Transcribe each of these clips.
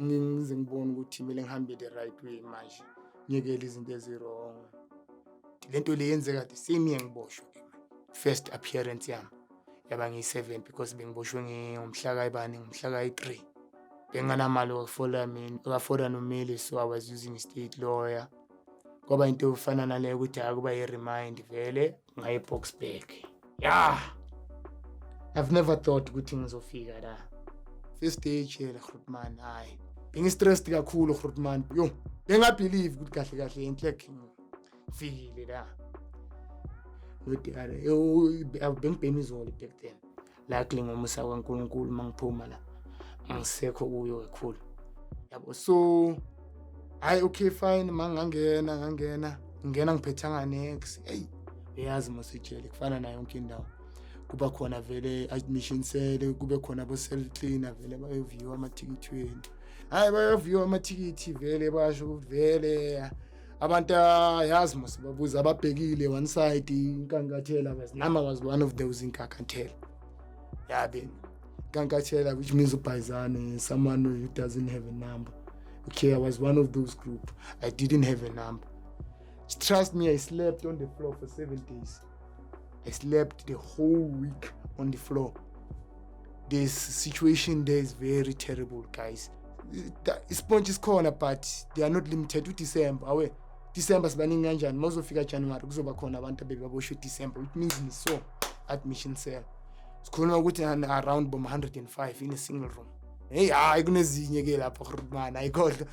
ngize ngibone ukuthi kumele ngihambe the right way manje ngiyekele izinto ezi-wrong. Lento le yenzeka the same year ngiboshwe ke manje. First appearance yami yaba ngiyi-7 because bengiboshwe ngomhla kayibani ngomhla kayi-3. Benginganamali okafola nomeli, so I was using a state lawyer. Kwaba into efana naleyo ukuthi akuba yi-remind vele ngayi-Boksburg. Yeah, I've never thought ukuthi ngizofika la. First stage here Grootman, hayi bengi-stressed kakhulu Grootman. Yo, bengabelieve ukuthi kahle kahle inhlek ngifikile la. Bengibhema izolo back then. Luckily ngomusa kaNkulunkulu mangiphuma la angisekho kuyo kakhulu. Yabo, so hayi okay fine ngangena ngiphethanga next. Hey, uyazi masejele kufana nayo yonke indawo. Kuba khona vele admission cell, kube khona abo cell cleaner vele bayoview amathikithweni. Hayi bayoview amathikithi vele basho ukuthi vele abantu yazi masibabuza ababhekile one side inkankathela bese nama was one of those inkankathela. Yabe inkankathela, which means ubhayizane, someone who doesn't have a number. Okay, I was one of those group. I didn't have a number. Trust me, I slept on the floor for 7 days. I slept the whole week on the floor. This situation there is very terrible, guys. Sponge is corner, but they are not limited to December. December sibaningi kanjani mawuzofika January kuzoba khona abantu abebaboshwe December, which means ni so admission cell. Sikhuluma ukuthi around 105 in a single room. Hey, hayi kunezinye ke lapho Grootman ayikhohle.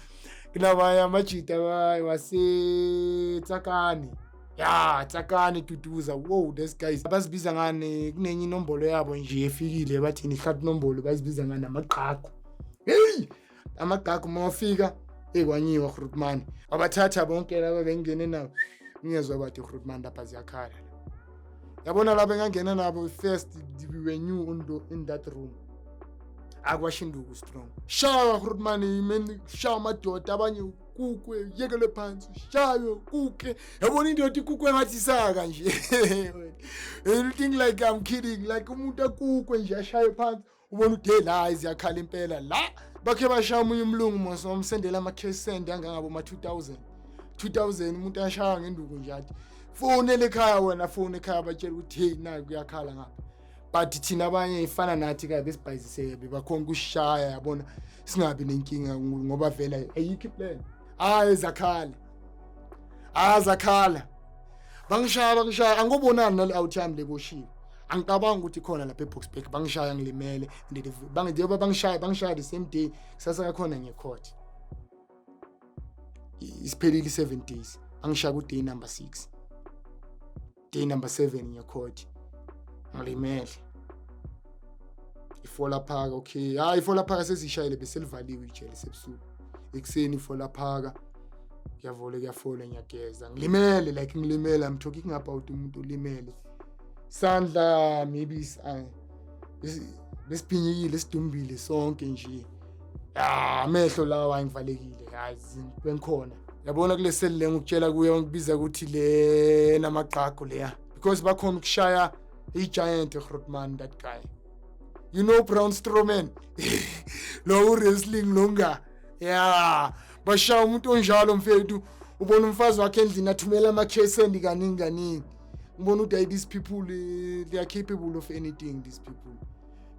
Kunabaya amajita wase Tsakani. Yeah, Tsakani Tutuza. Wow, these guys basibiza ngani kunenye inombolo yabo nje efikile bathi ni hlat nombolo basibiza ngani amaqhaqo. Hey, amaqhaqo mawafika ekwanyiwa Grootman. Abathatha bonke laba bengene nawo. Ngiyezwa bathi Grootman lapha ziyakhala. Yabona laba engangena nabo first we were new in that room. Akwashinduku strong. Shawa Grootman imeni shawa madoda abanye kukwe yekele phansi shayo kuke. Yabona into yokuthi kukwe ngathi saka nje. Anything like I'm kidding, like umuntu akukwe nje ashaye phansi ubona ukuthi la iziyakhala impela la. Bakhe bashaya umunye umlungu mose umsendela ama case send angangabo ma 2000 umuntu ashaya ngenduku nje athi fonele ekhaya wena fone ekhaya batshela ukuthi hey nayi kuyakhala ngapha. But thina abanye ifana nathi ka besibhayizise bebakhona ukushaya yabona singabi nenkinga ngoba vela ayikho plan. Zakhala bangishaya angibonani nale outcome leboshiwe. Angicabanga ukuthi khona lapha eBoksburg bangishaya ngilimele bangishaya the same day kusasa kakhona ngecourt. Isiphelile 7 days angishaya ku day number 6. Day number 7 ngecourt ngalimele ifola phaka. Okay, hayi ifola phaka sezishayile bese livaliwe ijele sebusuku. Ekseni ifola phaka kuyafola ngiyageza ngilimele, like ngilimele. I'm talking about umuntu olimele sandla maybe besiphinyikile sidumbile sonke nje. Amehlo lawa angivalekile hayi bengikhona. Yabona kule cell le ngikutshela kuye ngibiza ukuthi le namaqhaqo leya because bakhona ukushaya giant Grootman, that guy. You know Braun Strowman? Lo wrestling longa. Yeah. Bashaya umuntu onjalo mfethu. Ubona umfazi wakhe endlini athumela ama case kaningi. Ubona ukuthi these people they are capable of anything, these people.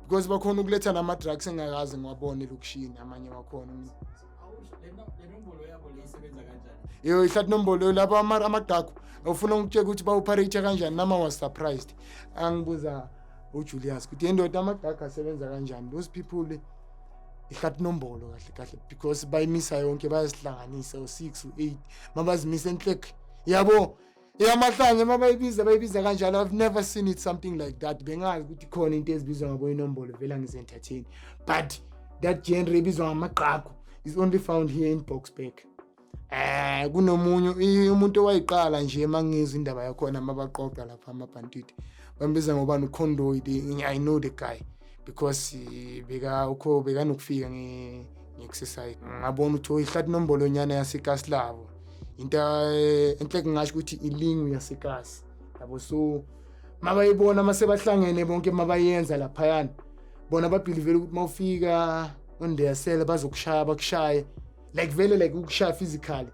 Because bakhona ukuletha nama drugs engakaze ngiwabone lokushini amanye wakhona. Lenombolo yabo leyisebenza kanjani? Yo ihlat nombolo lapha amaqhaqo. Ufuna ukutsheka ukuthi ba operate kanjani nama was surprised. Angibuza uJulius ukuthi indoda amaqhaqo asebenza kanjani. Those people ihlat nombolo kahle because bayimisa yonke bayasihlanganisa u6 u8 mabazimisa enhlek. Yabo yamahlanje bayibiza kanjalo. I've never seen it something like that. Bengazi ukuthi khona into ezibizwa ngabo inombolo vela ngizentertain. But that genre ebizwa ngamaqhaqo is only found here in Boksburg. Kunomunye umuntu owayiqala nje mangizwe indaba yakhona mabaqoqa lapha amabhanditi bambiza ngobani uCondoid. I know the guy because beka nokufika ngeexercise ngabona ukuthi ihlat nombolo nyana yaseKaslavo into enhle ngisho ukuthi ilingu yaseKasi yabo. So mabayibona mase bahlangene bonke mabayenza lapha yana bona babhilivele ukuthi mawufika on their cell bazokushaya bakushaye like vele like ukushaya physically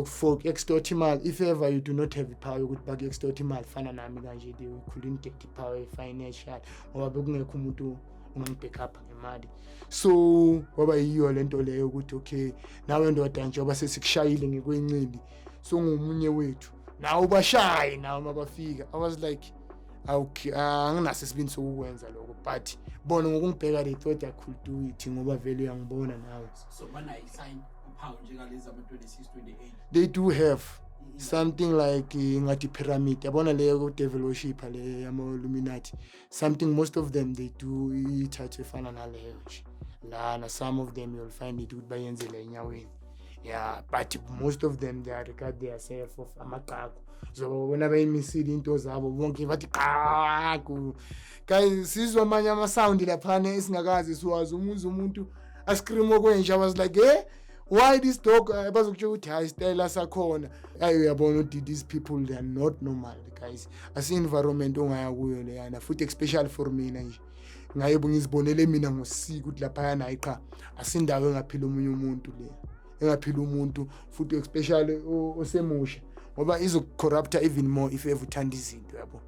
for extort imali. If ever you do not have ipower yokuthi baku-extort imali fana nami kanje, they couldn't get ipower financial ngoba bekungekho umuntu ungangibackup ngemali. So kwaba yiyo lento leyo ukuthi okay, nawe ndoda njengoba sesikushayile ngekwencindi, so ngomunye wethu nawe ubashaye nawe mabafika. I was like okay, anginaso isibindi sokukwenza lokho, but bona ngokungibheka they thought I could do it ngoba vele uyangibona nawe. So bana i-sign uphawu njengalezi ama-26-28 They do have something like ngathi pyramid, yabona leyo ku-devil worship le yama-Illuminati, something most of them they do ithathu efana naleyo nje lana. Some of them you'll find it ukuthi bayenzele enyaweni, yeah, but most of them they regard themselves of amaqhaku. So bona bayimisile into zabo bonke bathi qhaku. Guys, sizwa amanye ama-sound laphana esingakazi siwazi. Umuntu ascream okwenje, I was like why this dog bazokutsho ukuthi hayi style sakhona. Uyabona ukuthi these people they are not normal guys. Asi-environment ongaya kuyo leyana, futhi especially for mina nje ngayebu ngizibonele mina ngosika ukuthi laphayana hayi asindawo engaphila omunye umuntu le, engaphila umuntu futhi especially osemusha ngoba izokucorrupta even more if ever uthanda izinto yabo.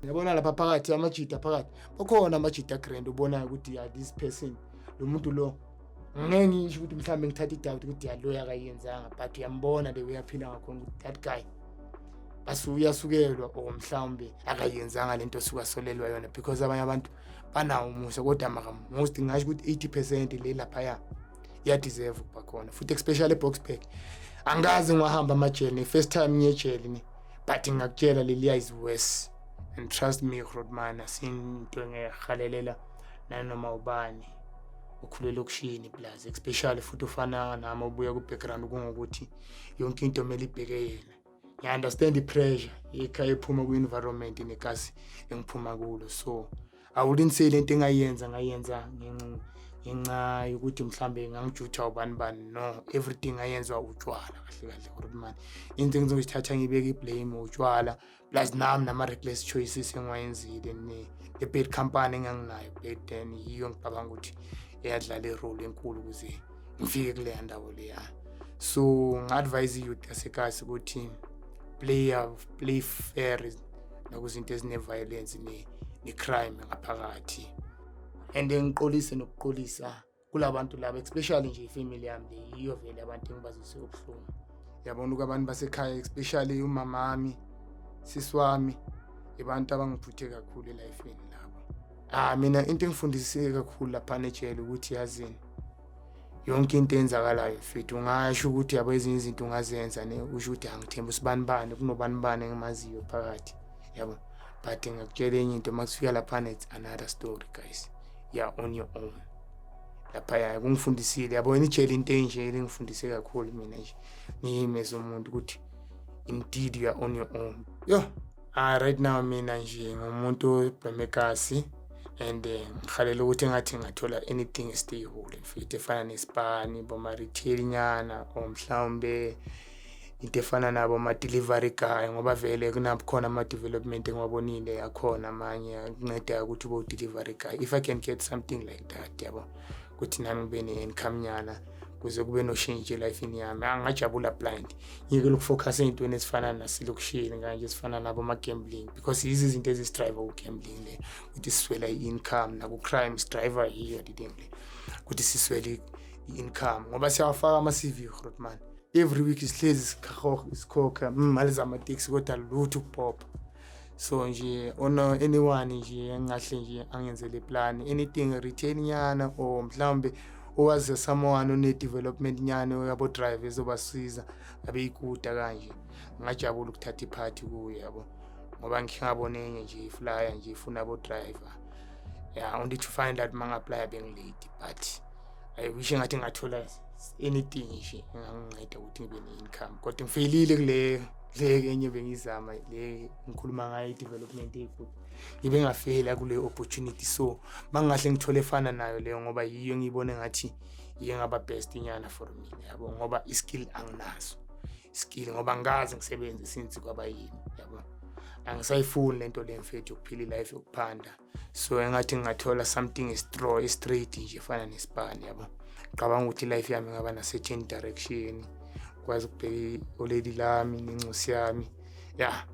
Yabona lapha phakathi amajita phakathi bakhona amajita grand ubona ukuthi this person lo muntu lo ngeke ngisho ukuthi mhlambe ngithatha idoubt ukuthi lo yakayenzanga, but uyambona le uyaphila ngakhona ukuthi that guy uyasukelwa or mhlambe akayenzanga lento suka solelwa yona, because abanye abantu banawo umusa kodwa most ngasho ukuthi 80% le lapha ya deserve ukuba khona, futhi especially Boksburg. Angazi ngihamba amajele first time ngiyejele ni, but ngakutshela leliya is worse, and trust me Rodman, asinto engehalelela nanoma ubani ukhulela ukushini plus especially futhi ufana nami obuya ku background kungokuthi yonke into kumele ibheke yena. I understand the pressure ekhaya ephuma ku environment nekasi engiphuma kulo, so I wouldn't say lento engayenza ngenxa yokuthi mhlambe ngangijutha ubani no, everything ayenza utshwala kahle Rodman. Into engizosithatha ngibeke iblame utshwala plus nami nama reckless choices engiyenzile ne bad company enganginayo back then, yiyo ngicabanga ukuthi eyadlala irole enkulu ukuze ngifike kule ndawo leya. So ngi-advise youth yasekhaya ukuthi play fair nakuzinto ezine-violence ne-crime ngaphakathi, and ngiqolise nokuqolisa kulabantu laba especially nje ifamily yami le, yiyo vele abantu engibazise ubuhlungu. Yabona ukuthi abantu basekhaya especially umama wami, sisi wami, abantu abangiphuthe kakhulu elifeni labo. Mina into engifundiseke kakhulu lapha ejele ukuthi yazini yonke into enzakalayo mfethu ungasho ukuthi yabo ezinye izinto ungazenza usho ukuthi angithemba usibanibani kunobanibani engimaziyo phakathi yabo, but ngakutshela enye into makufika lapha it's another story guys. Yeah, on your own. Lapha kungifundisile yabo ijele into enje engifundise kakhulu mina nje ngiyimeza umuntu ukuthi indeed you are on your own. Right now mina nje ngumuntu obhemekasi, and ngikhalela ukuthi ngathi ngathola anything stable mfethu efana nesipani boma retail nyana or mhlawumbe into efana nabo ma delivery guy, ngoba vele kunakhona ama development engiwabonile yakhona amanye kunceda ukuthi ube delivery guy. If I can get something like that yabo ukuthi nami ngibe ne-income nyana kuze kube no change elifini yami, angajabula blind ngike lokufocus ezintweni ezifana naselokishini kanje ezifana nabo ama-gambling, because yizi izinto ezistrive ku-gambling le ukuthi siswela i-income, naku-crime driver yiyo didengile ukuthi siswele i-income ngoba siyawafaka ama-CV Rodman every week isihlezi isikhokha imali zama-taxi kodwa lutho ukupopha. So nje anyone nje engahle nje angenzele plan anything retain nyana or mhlambe owazi someone one-development nyana yabo drive ezobasiza abeyikuda kanje, ngajabula ukuthatha iphathi kuyo yabo ngoba ngingabone enye nje iflyer nje ifuna abo driver. Only to find out manga-apply bengilate, but I wish ngathi ngathola anything nje enganginceda ukuthi ngibe ne-income, kodwa ngifeyilile kule enye bengizama le ngikhuluma ngayo i-development yethu ngibe ngafela kule opportunity. So mangahle ngithole efana nayo leyo ngoba yiyo ngiyibone ngathi yiyo ngaba best nyana for me yabo, ngoba iskill anginazo skill ngoba ngazi ngisebenze since kwaba yini yabo, angisayifuni lento le mfethu yokuphila life yokuphanda. So engathi ngathola something straight nje efana nespan yabo qabanga ukuthi life yami ngaba na-certain direction, kwazi ukubheka olady lami nencosi yami. Ya,